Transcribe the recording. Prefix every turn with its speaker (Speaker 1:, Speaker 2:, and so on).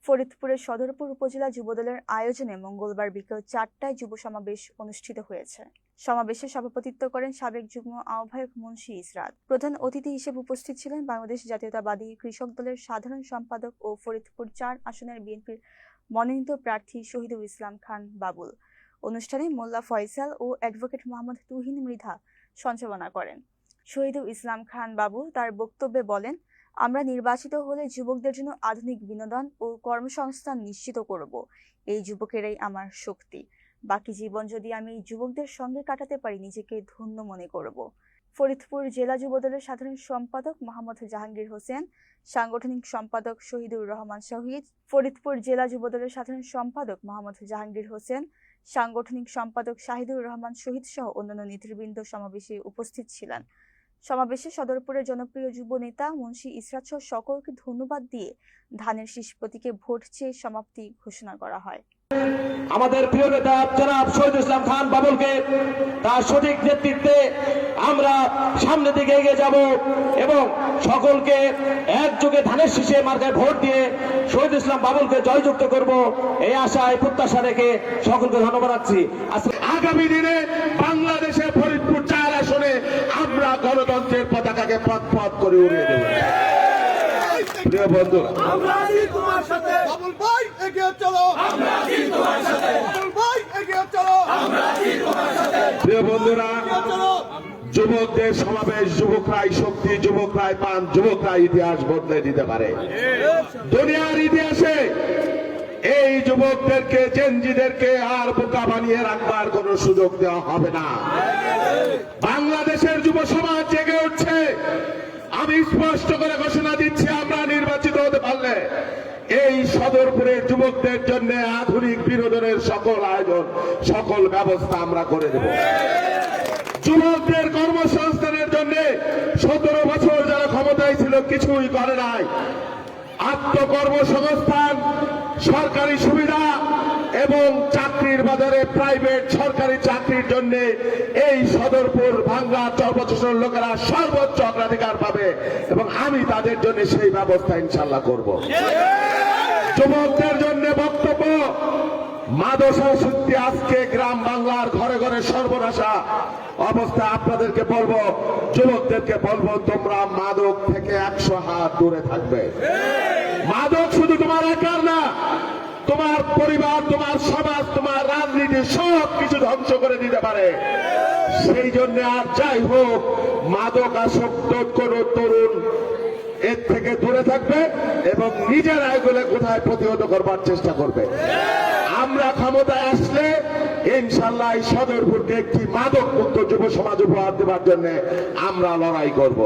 Speaker 1: ফরিদপুরের সদরপুর উপজেলা যুবদলের আয়োজনে মঙ্গলবার বিকেল 4টায় যুব সমাবেশ অনুষ্ঠিত হয়েছে। সমাবেশে সভাপতিত্ব করেন সাবেক যুগ্ম আহ্বায়ক মুন্সি ইসরাত। প্রধান অতিথি হিসেবে উপস্থিত ছিলেন বাংলাদেশ জাতীয়তাবাদী কৃষক দলের সাধারণ সম্পাদক ও ফরিদপুর 4 আসনের বিএনপির মনোনীত প্রার্থী শহীদুল ইসলাম খান বাবুল। অনুষ্ঠানে মোল্লা ফয়সাল ও অ্যাডভোকেট মোহাম্মদ তুহিন মৃধা সঞ্চালনা করেন। শহীদুল ইসলাম খান বাবুল তার বক্তব্যে বলেন, আমরা নির্বাচিত হলে যুবকদের জন্য আধুনিক বিনোদন ও কর্মসংস্থান নিশ্চিত করব। এই যুবকেরাই আমার শক্তি। বাকি জীবন যদি আমি এই যুবকদের সঙ্গে কাটাতে পারি, নিজেকে ধন্য মনে করব। ফরিদপুর জেলা যুবদলের সাধারণ সম্পাদক মোহাম্মদ জাহাঙ্গীর হোসেন, সাংগঠনিক সম্পাদক শহীদুর রহমান শহীদ, ফরিদপুর জেলা যুবদলের সাধারণ সম্পাদক মোহাম্মদ জাহাঙ্গীর হোসেন, সাংগঠনিক সম্পাদক শাহিদুর রহমান শহীদ সহ অন্যান্য নেতৃবৃন্দ সমাবেশে উপস্থিত ছিলেন। সমাবেশে সদরপুরের জনপ্রিয় যুব নেতা মুন্সি ইসরাত সহ সকলকে ধন্যবাদ দিয়ে ধানের শীষ প্রতীকে ভোট চেয়ে সমাপ্তি ঘোষণা করা হয়।
Speaker 2: আমাদের প্রিয় নেতা জনাব শহীদুল ইসলাম খান বাবুলকে তার সঠিক নেতৃত্বে আমরা সামনের দিকে এগিয়ে যাব এবং সকলকে একযোগে ধানের শীষে মার্কায় ভোট দিয়ে শহীদুল ইসলাম বাবুলকে জয়যুক্ত করব, এই আশায় প্রত্যাশা রেখে সকলকে ধন্যবাদ জানাচ্ছি।
Speaker 3: আগামী দিনে বাংলাদেশে ফরিদপুর 4 আসনে আমরা গণতন্ত্রের পতাকাকে পথ পথ করে উড়িয়ে দেব। প্রিয় বন্ধুরা,
Speaker 4: আমরা আছি তোমার সাথে, বাবুল ভাই এগিয়ে চলো, আমরা আছি তোমার সাথে, বাবুল ভাই এগিয়ে চলো, আমরা আছি তোমার সাথে।
Speaker 3: প্রিয় বন্ধুরা, যুবকদের সমাবেশ, যুবকরাই শক্তি, যুবকরাই পান, যুবকরাই ইতিহাস বদলে দিতে পারে। দুনিয়ার ইতিহাসে এই যুবকদেরকে, জেনজিদেরকে আর বোকা বানিয়ে রাখবার কোন সুযোগ দেওয়া হবে না। বাংলাদেশের যুব সমাজ জেগে উঠছে। আমি স্পষ্ট করে ঘোষণা দিচ্ছি, আমরা নির্বাচিত হতে পারলে এই সদরপুরের যুবকদের জন্য আধুনিক বিনোদনের সকল আয়োজন, সকল ব্যবস্থা আমরা করে দেব। যুবকদের কর্মসংস্থানের জন্য 17 বছর যারা ক্ষমতায় ছিল কিছুই করে নাই। আত্মকর্মসংস্থান, সরকারি সুবিধা এবং চাকরির বাজারে প্রাইভেট সরকারি চাকরির জন্য এই সদরপুর ভাঙ্গা চরপচনের লোকেরা সর্বোচ্চ অগ্রাধিকার পাবে এবং আমি তাদের জন্য সেই ব্যবস্থা ইনশাল্লাহ করব। যুবকদের জন্য বক্তব্য, মাদসা সত্যি আজকে গ্রাম বাংলার ঘরে ঘরে সর্বনাশা অবস্থা। আপনাদেরকে বলবো, যুবকদেরকে বলবো, তোমরা মাদক থেকে 100 হাত দূরে থাকবে। মাদক শুধু তোমার একার না, তোমার পরিবার, তোমার সমাজ, তোমার রাজনীতি সব কিছু ধ্বংস করে দিতে পারে। সেই জন্য আর যাই হোক, মাদক আসক্ত কোন তরুণ এর থেকে দূরে থাকবে এবং নিজের আয়গুলো কোথায় প্রতিহত করবার চেষ্টা করবে। আমরা ক্ষমতায় আসলে ইনশাল্লাহ এই সদরপুরকে একটি মাদক মুক্ত যুব সমাজ উপহার দেওয়ার জন্য আমরা লড়াই করব।